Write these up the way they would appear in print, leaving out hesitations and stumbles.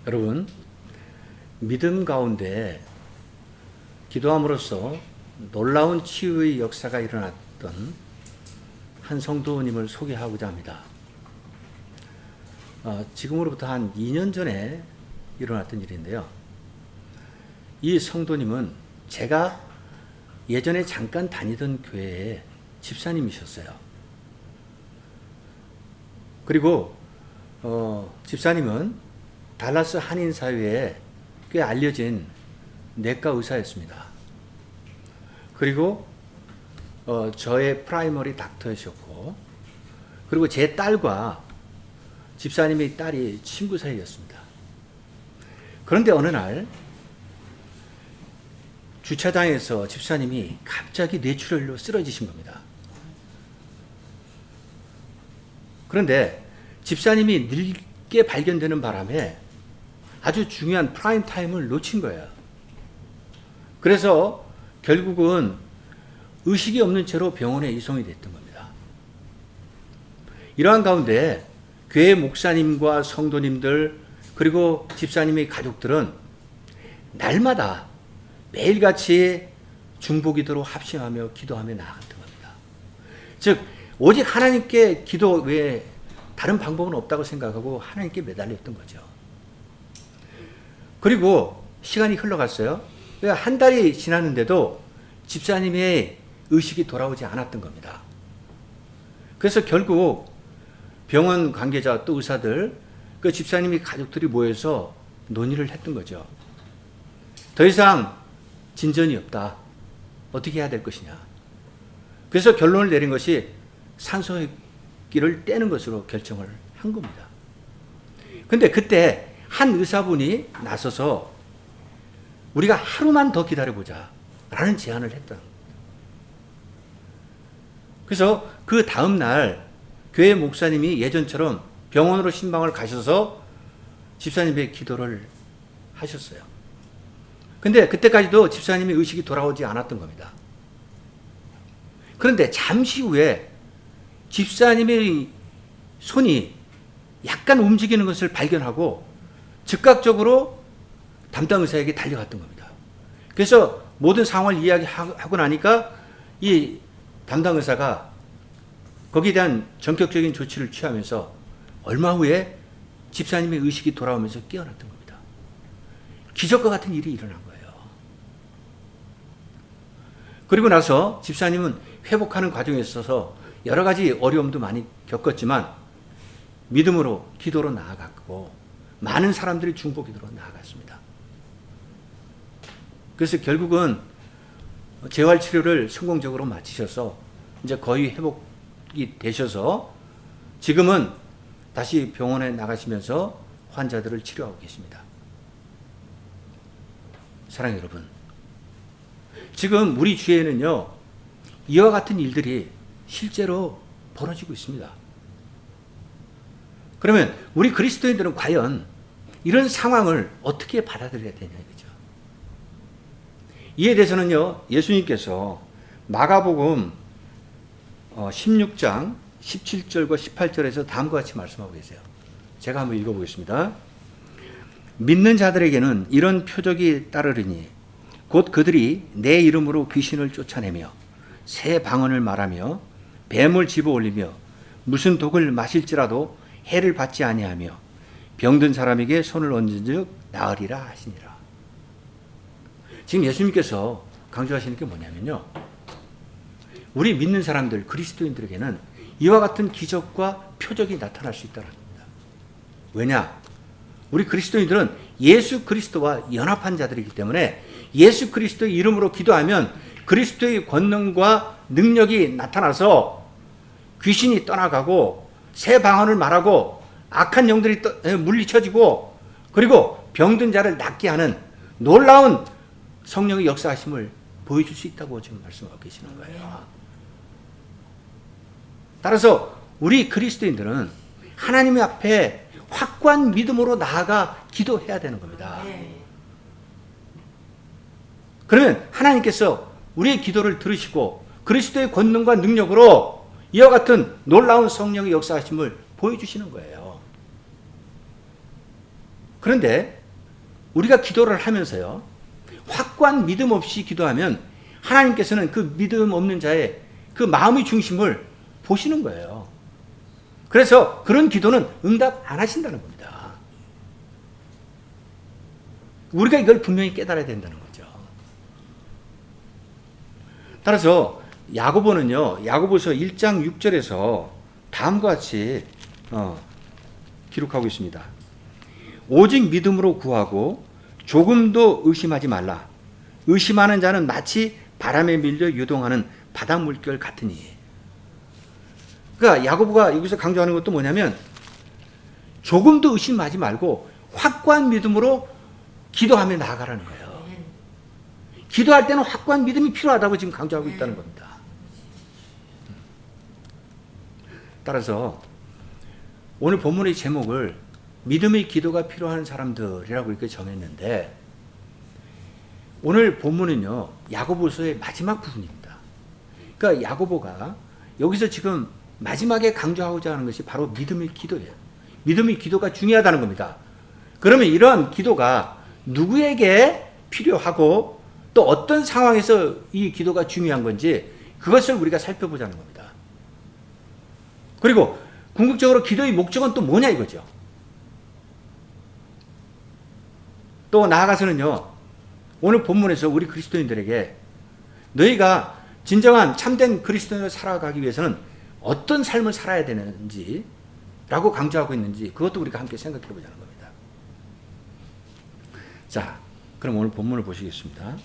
여러분, 믿음 가운데 기도함으로써 놀라운 치유의 역사가 일어났던 한 성도님을 소개하고자 합니다. 지금으로부터 한 2년 전에 일어났던 일인데요. 이 성도님은 제가 예전에 잠깐 다니던 교회의 집사님이셨어요. 그리고 집사님은 달라스 한인사회에 꽤 알려진 내과 의사였습니다. 그리고 저의 프라이머리 닥터이셨고, 그리고 제 딸과 집사님의 딸이 친구 사이였습니다. 그런데 어느 날 주차장에서 집사님이 갑자기 뇌출혈로 쓰러지신 겁니다. 그런데 집사님이 늙게 발견되는 바람에 아주 중요한 프라임 타임을 놓친 거예요. 그래서 결국은 의식이 없는 채로 병원에 이송이 됐던 겁니다. 이러한 가운데 교회 목사님과 성도님들 그리고 집사님의 가족들은 날마다 매일같이 중보기도로 합심하며 기도하며 나아갔던 겁니다. 즉 오직 하나님께 기도 외에 다른 방법은 없다고 생각하고 하나님께 매달렸던 거죠. 그리고 시간이 흘러갔어요. 한 달이 지났는데도 집사님의 의식이 돌아오지 않았던 겁니다. 그래서 결국 병원 관계자 또 의사들, 그 집사님의 가족들이 모여서 논의를 했던 거죠. 더 이상 진전이 없다. 어떻게 해야 될 것이냐. 그래서 결론을 내린 것이 산소호흡기를 떼는 것으로 결정을 한 겁니다. 근데 그때 한 의사분이 나서서 우리가 하루만 더 기다려보자 라는 제안을 했던 겁니다. 그래서 그 다음날 교회 목사님이 예전처럼 병원으로 신방을 가셔서 집사님의 기도를 하셨어요. 근데 그때까지도 집사님의 의식이 돌아오지 않았던 겁니다. 그런데 잠시 후에 집사님의 손이 약간 움직이는 것을 발견하고 즉각적으로 담당 의사에게 달려갔던 겁니다. 그래서 모든 상황을 이야기하고 나니까 이 담당 의사가 거기에 대한 전격적인 조치를 취하면서 얼마 후에 집사님의 의식이 돌아오면서 깨어났던 겁니다. 기적과 같은 일이 일어난 거예요. 그리고 나서 집사님은 회복하는 과정에 있어서 여러 가지 어려움도 많이 겪었지만 믿음으로 기도로 나아갔고 많은 사람들이 중보 기도로 나아갔습니다. 그래서 결국은 재활 치료를 성공적으로 마치셔서 이제 거의 회복이 되셔서 지금은 다시 병원에 나가시면서 환자들을 치료하고 계십니다. 사랑하는 여러분, 지금 우리 주위에는요, 이와 같은 일들이 실제로 벌어지고 있습니다. 그러면 우리 그리스도인들은 과연 이런 상황을 어떻게 받아들여야 되냐 이거죠. 이에 대해서는요, 예수님께서 마가복음 16장 17절과 18절에서 다음과 같이 말씀하고 계세요. 제가 한번 읽어보겠습니다. 믿는 자들에게는 이런 표적이 따르리니 곧 그들이 내 이름으로 귀신을 쫓아내며 새 방언을 말하며 뱀을 집어올리며 무슨 독을 마실지라도 해를 받지 아니하며 병든 사람에게 손을 얹은즉 나으리라 하시니라. 지금 예수님께서 강조하시는 게 뭐냐면요, 우리 믿는 사람들 그리스도인들에게는 이와 같은 기적과 표적이 나타날 수 있다는 겁니다. 왜냐? 우리 그리스도인들은 예수 그리스도와 연합한 자들이기 때문에 예수 그리스도의 이름으로 기도하면 그리스도의 권능과 능력이 나타나서 귀신이 떠나가고 새 방언을 말하고 악한 영들이 물리쳐지고 그리고 병든 자를 낫게 하는 놀라운 성령의 역사하심을 보여줄 수 있다고 지금 말씀하고 계시는 거예요. 따라서 우리 그리스도인들은 하나님 앞에 확고한 믿음으로 나아가 기도해야 되는 겁니다. 그러면 하나님께서 우리의 기도를 들으시고 그리스도의 권능과 능력으로 이와 같은 놀라운 성령의 역사하심을 보여주시는 거예요. 그런데 우리가 기도를 하면서요, 확고한 믿음 없이 기도하면 하나님께서는 그 믿음 없는 자의 그 마음의 중심을 보시는 거예요. 그래서 그런 기도는 응답 안 하신다는 겁니다. 우리가 이걸 분명히 깨달아야 된다는 거죠. 따라서 야고보는요, 야고보서 1장 6절에서 다음과 같이 기록하고 있습니다. 오직 믿음으로 구하고 조금도 의심하지 말라. 의심하는 자는 마치 바람에 밀려 유동하는 바닷물결 같으니. 그러니까 야고보가 여기서 강조하는 것도 뭐냐면 조금도 의심하지 말고 확고한 믿음으로 기도하며 나아가라는 거예요. 기도할 때는 확고한 믿음이 필요하다고 지금 강조하고 있다는 겁니다. 따라서 오늘 본문의 제목을 믿음의 기도가 필요한 사람들이라고 이렇게 정했는데, 오늘 본문은요, 야고보서의 마지막 부분입니다. 그러니까 야고보가 여기서 지금 마지막에 강조하고자 하는 것이 바로 믿음의 기도예요. 믿음의 기도가 중요하다는 겁니다. 그러면 이러한 기도가 누구에게 필요하고 또 어떤 상황에서 이 기도가 중요한 건지 그것을 우리가 살펴보자는 겁니다. 그리고 궁극적으로 기도의 목적은 또 뭐냐 이거죠. 또 나아가서는요, 오늘 본문에서 우리 그리스도인들에게 너희가 진정한 참된 그리스도인으로 살아가기 위해서는 어떤 삶을 살아야 되는지 라고 강조하고 있는지 그것도 우리가 함께 생각해 보자는 겁니다. 자, 그럼 오늘 본문을 보시겠습니다.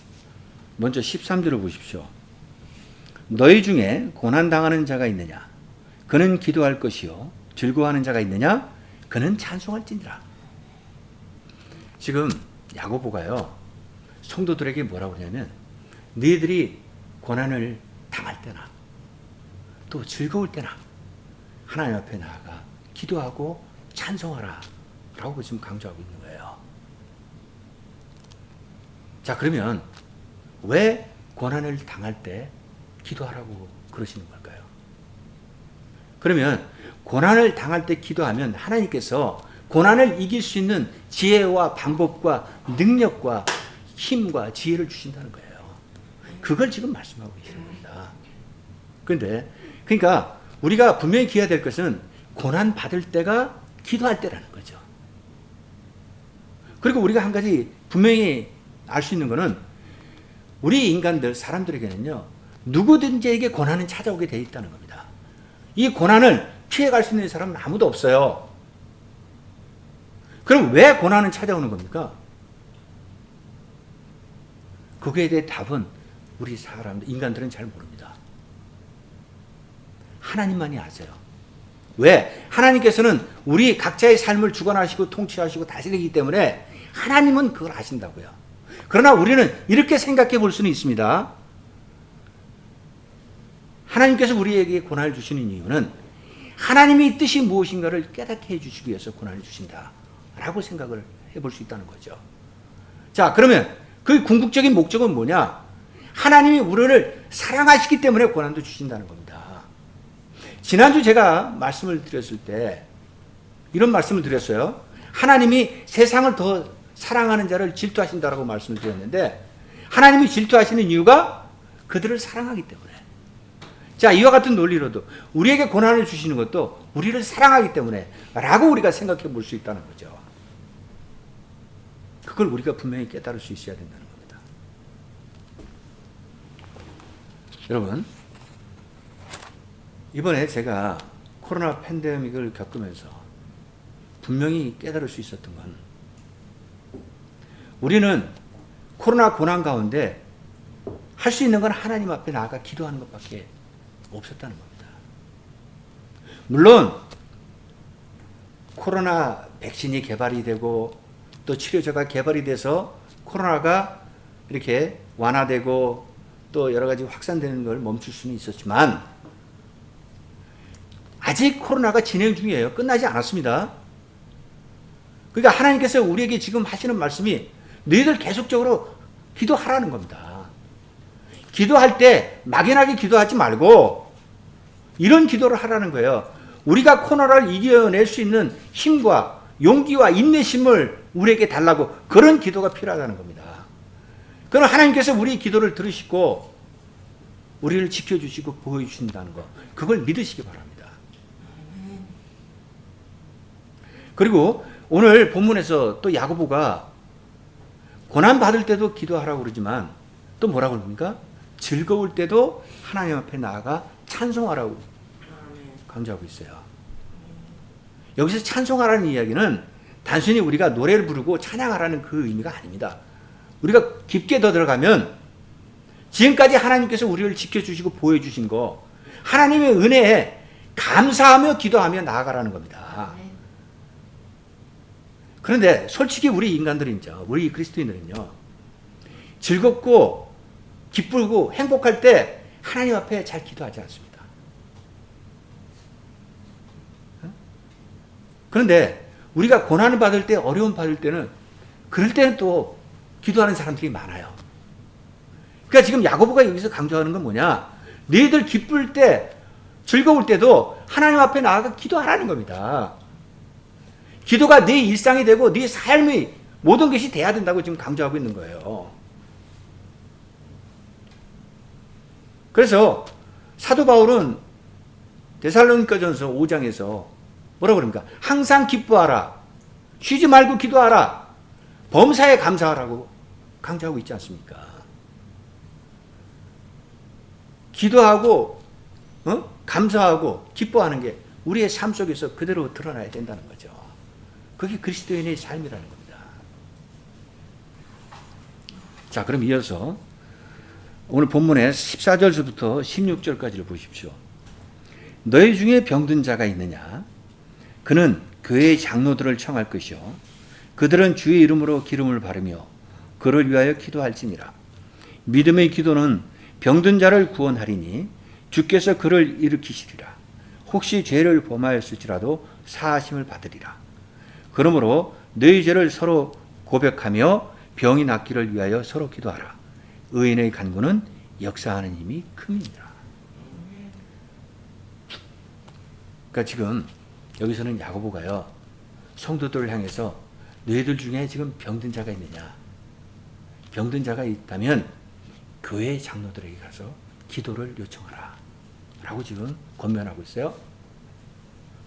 먼저 13절을 보십시오. 너희 중에 고난당하는 자가 있느냐? 그는 기도할 것이요. 즐거워하는 자가 있느냐? 그는 찬송할지니라. 지금 야고보가요, 성도들에게 뭐라고 그러냐면 너희들이 고난을 당할 때나 또 즐거울 때나 하나님 앞에 나아가 기도하고 찬송하라 라고 지금 강조하고 있는 거예요. 자, 그러면 왜 고난을 당할 때 기도하라고 그러시는 걸까요? 그러면 고난을 당할 때 기도하면 하나님께서 고난을 이길 수 있는 지혜와 방법과 능력과 힘과 지혜를 주신다는 거예요. 그걸 지금 말씀하고 계시는 겁니다. 그러니까 우리가 분명히 기해야 될 것은 고난 받을 때가 기도할 때라는 거죠. 그리고 우리가 한 가지 분명히 알 수 있는 것은 우리 인간들, 사람들에게는요, 누구든지에게 고난은 찾아오게 되어 있다는 겁니다. 이 고난을 피해갈 수 있는 사람은 아무도 없어요. 그럼 왜 고난은 찾아오는 겁니까? 거기에 대해 답은 우리 사람들, 인간들은 잘 모릅니다. 하나님만이 아세요. 왜? 하나님께서는 우리 각자의 삶을 주관하시고 통치하시고 다스리기 때문에 하나님은 그걸 아신다고요. 그러나 우리는 이렇게 생각해 볼 수는 있습니다. 하나님께서 우리에게 고난을 주시는 이유는 하나님의 뜻이 무엇인가를 깨닫게 해주시기 위해서 고난을 주신다 라고 생각을 해볼 수 있다는 거죠. 자, 그러면 그 궁극적인 목적은 뭐냐? 하나님이 우리를 사랑하시기 때문에 고난도 주신다는 겁니다. 지난주 제가 말씀을 드렸을 때 이런 말씀을 드렸어요. 하나님이 세상을 더 사랑하는 자를 질투하신다라고 말씀을 드렸는데, 하나님이 질투하시는 이유가 그들을 사랑하기 때문에. 자, 이와 같은 논리로도 우리에게 고난을 주시는 것도 우리를 사랑하기 때문에 라고 우리가 생각해 볼 수 있다는 거죠. 그걸 우리가 분명히 깨달을 수 있어야 된다는 겁니다. 여러분, 이번에 제가 코로나 팬데믹을 겪으면서 분명히 깨달을 수 있었던 건, 우리는 코로나 고난 가운데 할 수 있는 건 하나님 앞에 나아가 기도하는 것밖에 없었다는 겁니다. 물론 코로나 백신이 개발이 되고 또 치료제가 개발이 돼서 코로나가 이렇게 완화되고 또 여러 가지 확산되는 걸 멈출 수는 있었지만 아직 코로나가 진행 중이에요. 끝나지 않았습니다. 그러니까 하나님께서 우리에게 지금 하시는 말씀이 너희들 계속적으로 기도하라는 겁니다. 기도할 때 막연하게 기도하지 말고 이런 기도를 하라는 거예요. 우리가 코로나를 이겨낼 수 있는 힘과 용기와 인내심을 우리에게 달라고 그런 기도가 필요하다는 겁니다. 그럼 하나님께서 우리 기도를 들으시고 우리를 지켜주시고 보호해주신다는 거, 그걸 믿으시기 바랍니다. 그리고 오늘 본문에서 또 야고보가 고난받을 때도 기도하라고 그러지만 또 뭐라고 그럽니까? 즐거울 때도 하나님 앞에 나아가 찬송하라고 강조하고 있어요. 여기서 찬송하라는 이야기는 단순히 우리가 노래를 부르고 찬양하라는 그 의미가 아닙니다. 우리가 깊게 더 들어가면 지금까지 하나님께서 우리를 지켜주시고 보호해주신 거, 하나님의 은혜에 감사하며 기도하며 나아가라는 겁니다. 그런데 솔직히 우리 인간들은요, 우리 그리스도인들은요, 즐겁고 기쁘고 행복할 때 하나님 앞에 잘 기도하지 않습니다. 그런데 우리가 고난을 받을 때, 어려움 받을 때는, 그럴 때는 또 기도하는 사람들이 많아요. 그러니까 지금 야고보가 여기서 강조하는 건 뭐냐? 너희들 기쁠 때, 즐거울 때도 하나님 앞에 나아가 기도하라는 겁니다. 기도가 네 일상이 되고 네 삶의 모든 것이 돼야 된다고 지금 강조하고 있는 거예요. 그래서 사도 바울은 데살로니가전서 5장에서 뭐라고 그럽니까? 항상 기뻐하라. 쉬지 말고 기도하라. 범사에 감사하라고 강조하고 있지 않습니까? 기도하고 감사하고 기뻐하는 게 우리의 삶 속에서 그대로 드러나야 된다는 거죠. 그게 그리스도인의 삶이라는 겁니다. 자, 그럼 이어서 오늘 본문의 14절부터 16절까지를 보십시오. 너희 중에 병든 자가 있느냐? 그는 교회의 장로들을 청할 것이요 그들은 주의 이름으로 기름을 바르며 그를 위하여 기도할지니라. 믿음의 기도는 병든 자를 구원하리니 주께서 그를 일으키시리라. 혹시 죄를 범하였을지라도 사하심을 받으리라. 그러므로 너희 죄를 서로 고백하며 병이 낫기를 위하여 서로 기도하라. 의인의 간구는 역사하는 힘이 큼이니라. 그러니까 지금 여기서는 야고보가요, 성도들을 향해서 너희들 중에 지금 병든 자가 있느냐? 병든 자가 있다면 교회 장로들에게 가서 기도를 요청하라 라고 지금 권면하고 있어요.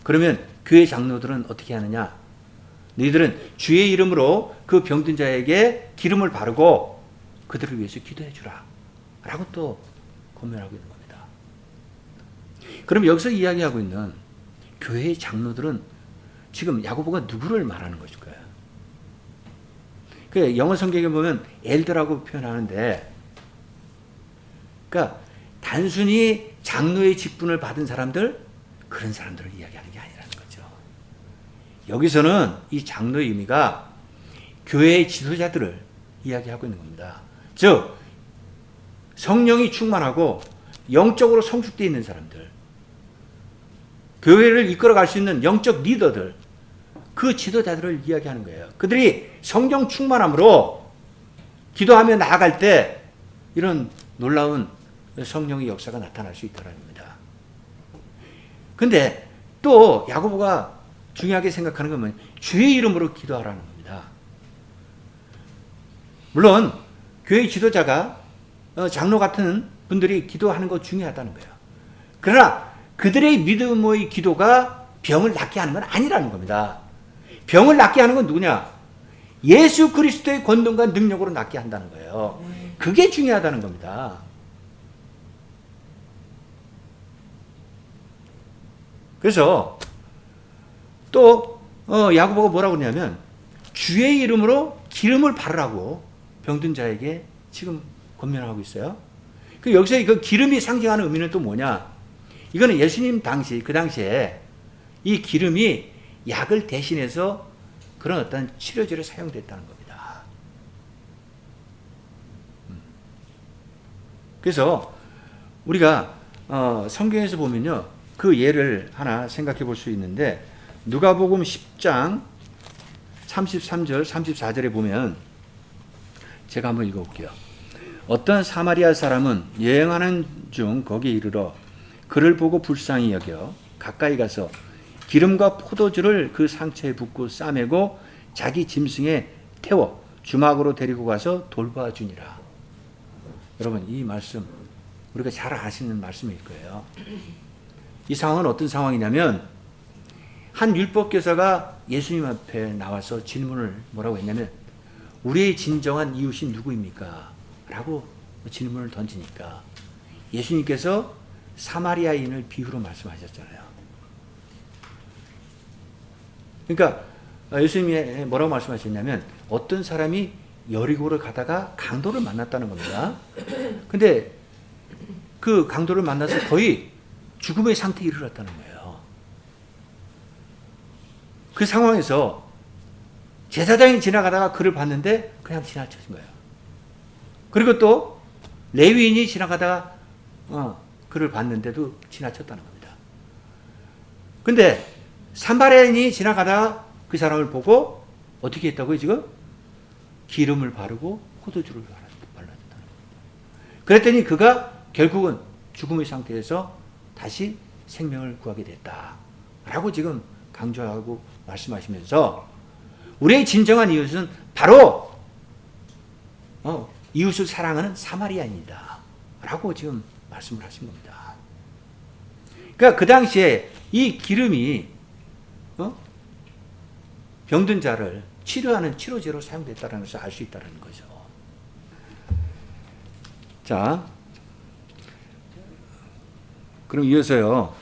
그러면 교회 장로들은 어떻게 하느냐? 너희들은 주의 이름으로 그 병든 자에게 기름을 바르고 그들을 위해서 기도해 주라 라고 또 권면하고 있는 겁니다. 그럼 여기서 이야기하고 있는 교회의 장로들은 지금 야고보가 누구를 말하는 것일까요? 그 영어 성경에 보면 엘더라고 표현하는데, 그러니까 단순히 장로의 직분을 받은 사람들, 그런 사람들을 이야기하는 게 아니라는 거죠. 여기서는 이 장로의 의미가 교회의 지도자들을 이야기하고 있는 겁니다. 즉 성령이 충만하고 영적으로 성숙되어 있는 사람들, 교회를 이끌어갈 수 있는 영적 리더들, 그 지도자들을 이야기하는 거예요. 그들이 성령 충만함으로 기도하며 나아갈 때 이런 놀라운 성령의 역사가 나타날 수 있다는 겁니다. 근데 또 야고보가 중요하게 생각하는 건 주의 이름으로 기도하라는 겁니다. 물론 교회 지도자가 장로 같은 분들이 기도하는 거 중요하다는 거예요. 그러나 그들의 믿음의 기도가 병을 낫게 하는 건 아니라는 겁니다. 병을 낫게 하는 건 누구냐? 예수 그리스도의 권능과 능력으로 낫게 한다는 거예요. 그게 중요하다는 겁니다. 그래서 또 야고보가 뭐라고 그러냐면 주의 이름으로 기름을 바르라고 병든 자에게 지금 권면하고 있어요. 여기서 그 기름이 상징하는 의미는 또 뭐냐? 이거는 예수님 그 당시에 이 기름이 약을 대신해서 그런 어떤 치료제로 사용됐다는 겁니다. 그래서 우리가 성경에서 보면요, 그 예를 하나 생각해 볼 수 있는데, 누가복음 10장 33절 34절에 보면 제가 한번 읽어볼게요. 어떤 사마리아 사람은 여행하는 중 거기에 이르러 그를 보고 불쌍히 여겨 가까이 가서 기름과 포도주를 그 상처에 붓고 싸매고 자기 짐승에 태워 주막으로 데리고 가서 돌봐주니라. 여러분, 이 말씀 우리가 잘 아시는 말씀일 거예요. 이 상황은 어떤 상황이냐면 한 율법교사가 예수님 앞에 나와서 질문을 뭐라고 했냐면 우리의 진정한 이웃이 누구입니까? 라고 질문을 던지니까 예수님께서 사마리아인을 비유로 말씀하셨잖아요. 그러니까 예수님이 뭐라고 말씀하셨냐면 어떤 사람이 여리고를 가다가 강도를 만났다는 겁니다. 근데 그 강도를 만나서 거의 죽음의 상태에 이르렀다는 거예요. 그 상황에서 제사장이 지나가다가 그를 봤는데 그냥 지나쳐진 거예요. 그리고 또 레위인이 지나가다가 그를 봤는데도 지나쳤다는 겁니다. 근데 사마리아인이 지나가다가 그 사람을 보고 어떻게 했다고요 지금? 기름을 바르고 포도주를 발라줬다는 겁니다. 그랬더니 그가 결국은 죽음의 상태에서 다시 생명을 구하게 됐다라고 지금 강조하고 말씀하시면서 우리의 진정한 이웃은 바로 이웃을 사랑하는 사마리아인이다 라고 지금 말씀을 하신 겁니다. 그러니까 그 당시에 이 기름이 병든 자를 치료하는 치료제로 사용됐다는 것을 알 수 있다는 거죠. 자, 그럼 이어서요.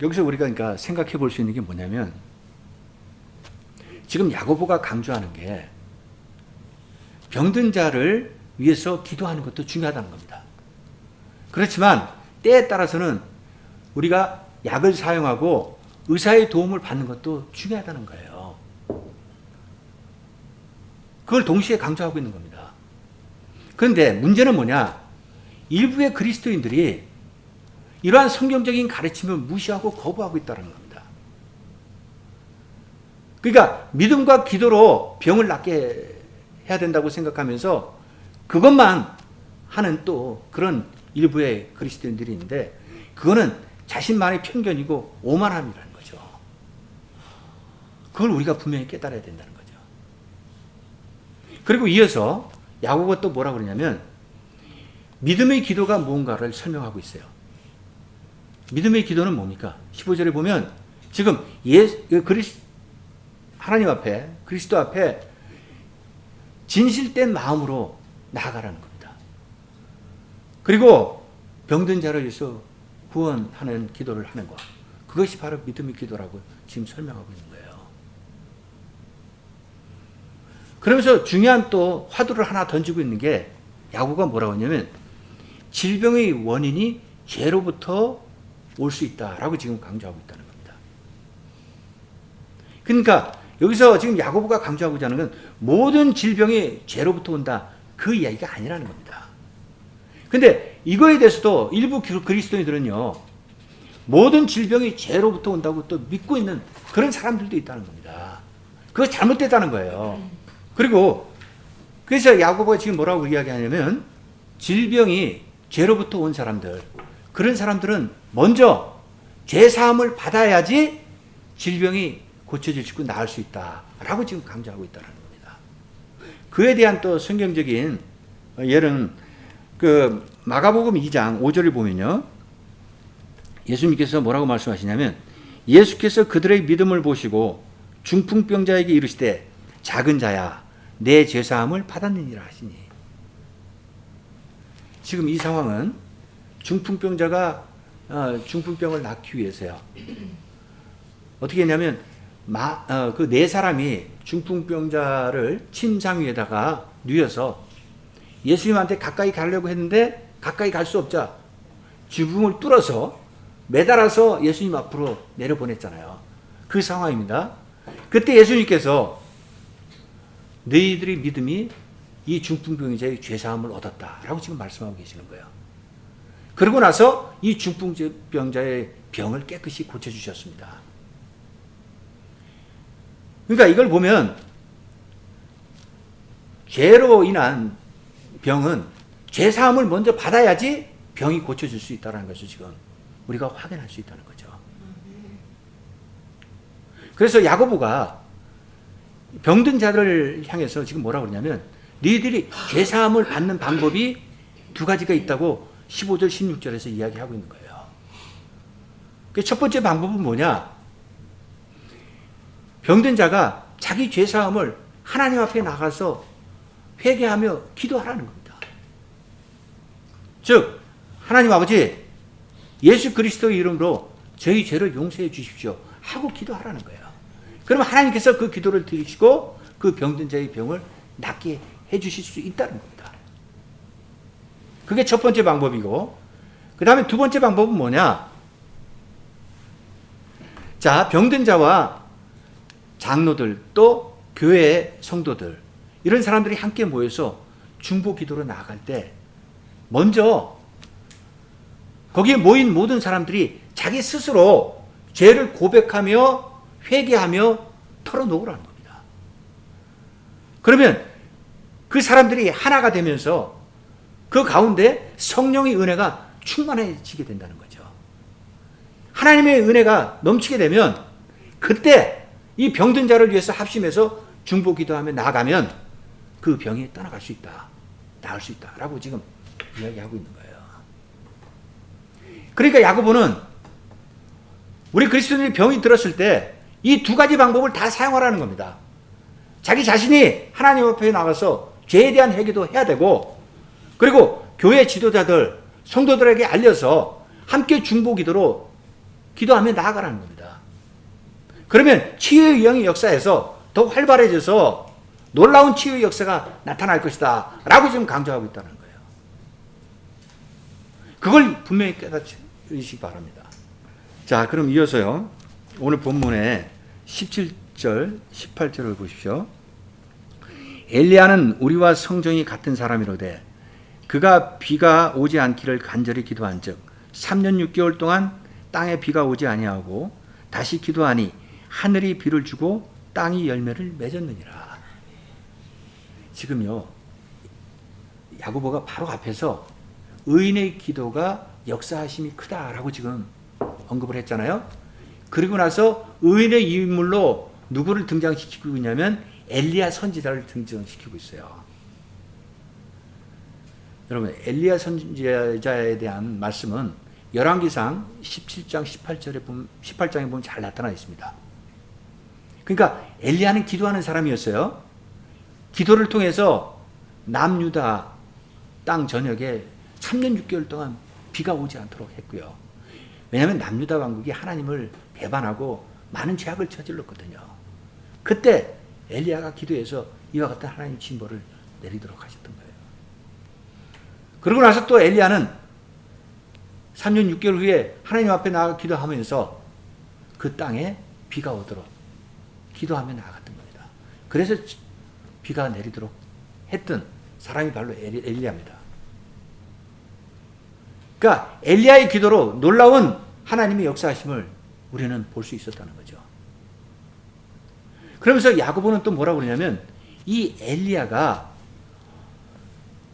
여기서 우리가 그러니까 생각해 볼 수 있는 게 뭐냐면 지금 야고보가 강조하는 게 병든 자를 위해서 기도하는 것도 중요하다는 겁니다. 그렇지만 때에 따라서는 우리가 약을 사용하고 의사의 도움을 받는 것도 중요하다는 거예요. 그걸 동시에 강조하고 있는 겁니다. 그런데 문제는 뭐냐? 일부의 그리스도인들이 이러한 성경적인 가르침을 무시하고 거부하고 있다는 겁니다. 그러니까 믿음과 기도로 병을 낫게 해야 된다고 생각하면서 그것만 하는 또 그런 일부의 그리스도인들이 있는데 그거는 자신만의 편견이고 오만함이라는 거죠. 그걸 우리가 분명히 깨달아야 된다는 거죠. 그리고 이어서 야고보가 또 뭐라고 그러냐면 믿음의 기도가 뭔가를 설명하고 있어요. 믿음의 기도는 뭡니까? 15절에 보면 지금 하나님 앞에 그리스도 앞에 진실된 마음으로 나아가라는 겁니다. 그리고 병든 자를 위해서 구원하는 기도를 하는 것. 그것이 바로 믿음의 기도라고 지금 설명하고 있는 거예요. 그러면서 중요한 또 화두를 하나 던지고 있는 게 야고보가 뭐라고 하냐면 질병의 원인이 죄로부터 올 수 있다라고 지금 강조하고 있다는 겁니다. 그러니까 여기서 지금 야고보가 강조하고자 하는 건 모든 질병이 죄로부터 온다 그 이야기가 아니라는 겁니다. 근데 이거에 대해서도 일부 그리스도인들은요 모든 질병이 죄로부터 온다고 또 믿고 있는 그런 사람들도 있다는 겁니다. 그거 잘못됐다는 거예요. 그리고 그래서 야고보가 지금 뭐라고 이야기하냐면 질병이 죄로부터 온 사람들 그런 사람들은 먼저 죄사함을 받아야지 질병이 고쳐질 수 있고 나을 수 있다라고 지금 강조하고 있다는 겁니다. 그에 대한 또 성경적인 예는 그 마가복음 2장 5절을 보면요. 예수님께서 뭐라고 말씀하시냐면 예수께서 그들의 믿음을 보시고 중풍병자에게 이르시되 작은 자야 내 죄사함을 받았느니라 하시니. 지금 이 상황은 중풍병자가 중풍병을 낫기 위해서요. 어떻게 했냐면 그 네 사람이 중풍병자를 침상 위에다가 누워서 예수님한테 가까이 가려고 했는데 가까이 갈 수 없자 지붕을 뚫어서 매달아서 예수님 앞으로 내려보냈잖아요. 그 상황입니다. 그때 예수님께서 너희들의 믿음이 이 중풍병자의 죄사함을 얻었다라고 지금 말씀하고 계시는 거예요. 그러고 나서 이 중풍병자의 병을 깨끗이 고쳐주셨습니다. 그러니까 이걸 보면 죄로 인한 병은 죄사함을 먼저 받아야지 병이 고쳐질 수 있다는 것을 지금 우리가 확인할 수 있다는 거죠. 그래서 야고보가 병든 자들을 향해서 지금 뭐라고 그러냐면 너희들이 죄사함을 받는 방법이 두 가지가 있다고 15절 16절에서 이야기하고 있는 거예요. 그 첫 번째 방법은 뭐냐? 병든 자가 자기 죄사함을 하나님 앞에 나가서 회개하며 기도하라는 겁니다. 즉 하나님 아버지 예수 그리스도의 이름으로 저희 죄를 용서해 주십시오 하고 기도하라는 거예요. 그러면 하나님께서 그 기도를 들으시고 그 병든 자의 병을 낫게 해 주실 수 있다는 겁니다. 그게 첫 번째 방법이고, 그 다음에 두 번째 방법은 뭐냐? 자, 병든 자와 장로들 또 교회 성도들 이런 사람들이 함께 모여서 중보 기도로 나아갈 때 먼저 거기에 모인 모든 사람들이 자기 스스로 죄를 고백하며 회개하며 털어놓으라는 겁니다. 그러면 그 사람들이 하나가 되면서 그 가운데 성령의 은혜가 충만해지게 된다는 거죠. 하나님의 은혜가 넘치게 되면 그때 이 병든 자를 위해서 합심해서 중보 기도하며 나아가면 그 병이 떠나갈 수 있다. 나을 수 있다. 라고 지금 이야기하고 있는 거예요. 그러니까 야고보는 우리 그리스도인이 병이 들었을 때 이 두 가지 방법을 다 사용하라는 겁니다. 자기 자신이 하나님 앞에 나가서 죄에 대한 회개도 해야 되고, 그리고 교회 지도자들, 성도들에게 알려서 함께 중보 기도로 기도하며 나아가라는 겁니다. 그러면 치유의 영의 역사에서 더 활발해져서 놀라운 치유의 역사가 나타날 것이다 라고 지금 강조하고 있다는 거예요. 그걸 분명히 깨닫으시기 바랍니다. 자, 그럼 이어서요, 오늘 본문의 17절, 18절을 보십시오. 엘리야는 우리와 성정이 같은 사람이로되 그가 비가 오지 않기를 간절히 기도한즉 3년 6개월 동안 땅에 비가 오지 아니하고 다시 기도하니 하늘이 비를 주고 땅이 열매를 맺었느니라. 지금요, 야고보가 바로 앞에서 의인의 기도가 역사하심이 크다라고 지금 언급을 했잖아요. 그리고 나서 의인의 인물로 누구를 등장시키고 있냐면 엘리야 선지자를 등장시키고 있어요. 여러분, 엘리야 선지자에 대한 말씀은 열왕기상 17장 18장에 보면 잘 나타나 있습니다. 그러니까 엘리야는 기도하는 사람이었어요. 기도를 통해서 남유다 땅 전역에 3년 6개월 동안 비가 오지 않도록 했고요. 왜냐하면 남유다 왕국이 하나님을 배반하고 많은 죄악을 저질렀거든요. 그때 엘리야가 기도해서 이와 같은 하나님 징벌을 내리도록 하셨던 거예요. 그러고 나서 또 엘리야는 3년 6개월 후에 하나님 앞에 나가 기도하면서 그 땅에 비가 오도록 기도하며 나아갔던 겁니다. 그래서 비가 내리도록 했던 사람이 바로 엘리야입니다. 그러니까 엘리야의 기도로 놀라운 하나님의 역사하심을 우리는 볼 수 있었다는 거죠. 그러면서 야고보는 또 뭐라고 그러냐면 이 엘리야가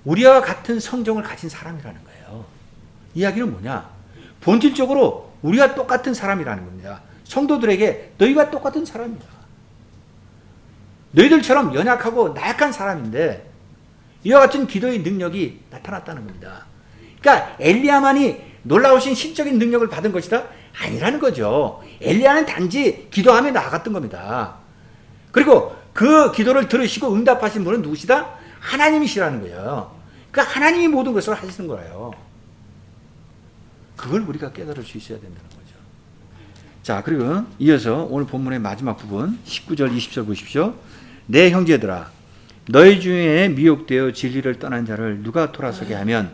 우리와 같은 성정을 가진 사람이라는 거예요. 이야기는 뭐냐? 본질적으로 우리와 똑같은 사람이라는 겁니다. 성도들에게 너희와 똑같은 사람이다. 너희들처럼 연약하고 나약한 사람인데 이와 같은 기도의 능력이 나타났다는 겁니다. 그러니까 엘리야만이 놀라우신 신적인 능력을 받은 것이다? 아니라는 거죠. 엘리야는 단지 기도하며 나아갔던 겁니다. 그리고 그 기도를 들으시고 응답하신 분은 누구시다? 하나님이시라는 거예요. 그러니까 하나님이 모든 것을 하시는 거예요. 그걸 우리가 깨달을 수 있어야 된다는 거죠. 자, 그리고 이어서 오늘 본문의 마지막 부분 19절 20절 보십시오. 내 형제들아, 너희 중에 미혹되어 진리를 떠난 자를 누가 돌아서게 하면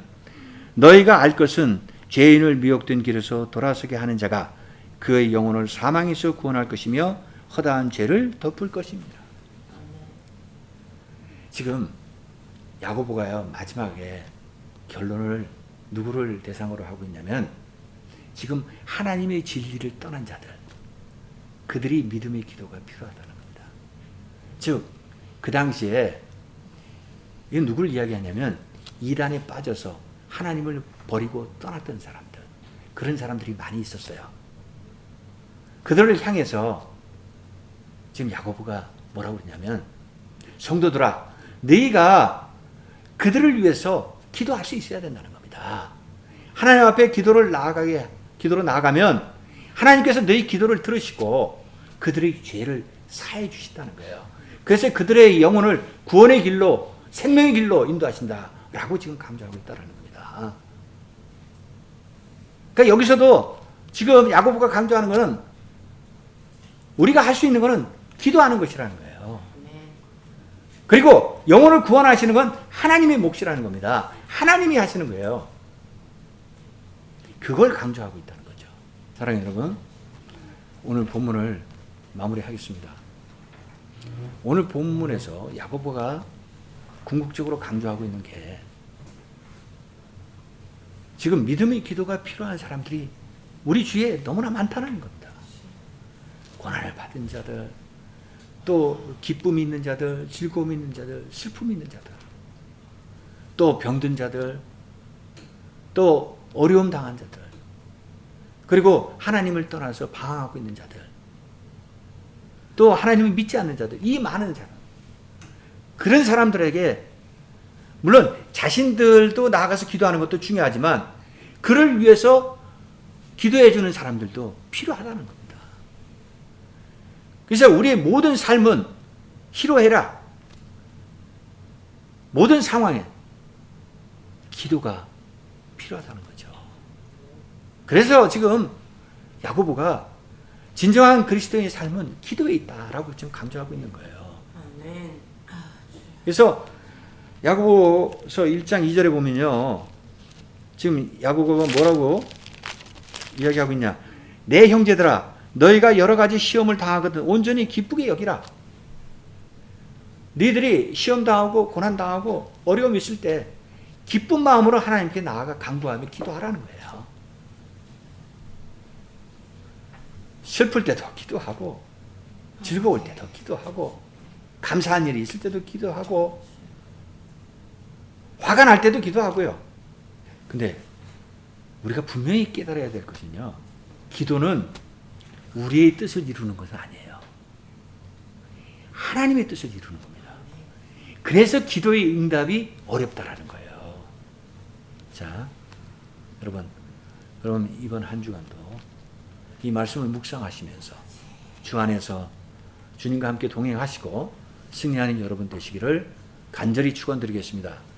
너희가 알 것은 죄인을 미혹된 길에서 돌아서게 하는 자가 그의 영혼을 사망에서 구원할 것이며 허다한 죄를 덮을 것입니다. 지금 야고보가요, 마지막에 결론을 누구를 대상으로 하고 있냐면 지금 하나님의 진리를 떠난 자들, 그들이 믿음의 기도가 필요하다는 겁니다. 즉, 그 당시에 이건 누구를 이야기하냐면 이단에 빠져서 하나님을 버리고 떠났던 사람들, 그런 사람들이 많이 있었어요. 그들을 향해서 지금 야고보가 뭐라고 그러냐면, 성도들아, 너희가 그들을 위해서 기도할 수 있어야 된다는 겁니다. 하나님 앞에 기도로 나아가면 하나님께서 너희 기도를 들으시고 그들의 죄를 사해 주신다는 거예요. 그래서 그들의 영혼을 구원의 길로, 생명의 길로 인도하신다라고 지금 강조하고 있다는 겁니다. 그러니까 여기서도 지금 야고보가 강조하는 것은 우리가 할 수 있는 것은 기도하는 것이라는 거예요. 그리고 영혼을 구원하시는 건 하나님의 몫이라는 겁니다. 하나님이 하시는 거예요. 그걸 강조하고 있다는 거죠. 사랑하는 여러분, 오늘 본문을 마무리하겠습니다. 오늘 본문에서 야고보가 궁극적으로 강조하고 있는 게, 지금 믿음의 기도가 필요한 사람들이 우리 주위에 너무나 많다는 겁니다. 고난을 받은 자들, 또 기쁨이 있는 자들, 즐거움이 있는 자들, 슬픔이 있는 자들, 또 병든 자들, 또 어려움 당한 자들, 그리고 하나님을 떠나서 방황하고 있는 자들, 또 하나님을 믿지 않는 자들, 이 많은 사람, 그런 사람들에게 물론 자신들도 나아가서 기도하는 것도 중요하지만 그를 위해서 기도해 주는 사람들도 필요하다는 겁니다. 그래서 우리의 모든 삶은 희로해라. 모든 상황에 기도가 필요하다는 거죠. 그래서 지금 야고보가 진정한 그리스도인의 삶은 기도에 있다라고 지금 강조하고 있는 거예요. 그래서 야고보서 1장 2절에 보면요, 지금 야고보가 뭐라고 이야기하고 있냐? 내 형제들아, 너희가 여러 가지 시험을 당하거든 온전히 기쁘게 여기라. 너희들이 시험 당하고 고난 당하고 어려움이 있을 때 기쁜 마음으로 하나님께 나아가 간구하며 기도하라는 거예요. 슬플 때도 기도하고, 즐거울 때도 기도하고, 감사한 일이 있을 때도 기도하고, 화가 날 때도 기도하고요. 근데 우리가 분명히 깨달아야 될 것은요, 기도는 우리의 뜻을 이루는 것은 아니에요. 하나님의 뜻을 이루는 겁니다. 그래서 기도의 응답이 어렵다라는 거예요. 자, 여러분 이번 한 주간도 이 말씀을 묵상하시면서 주 안에서 주님과 함께 동행하시고 승리하는 여러분 되시기를 간절히 축원드리겠습니다.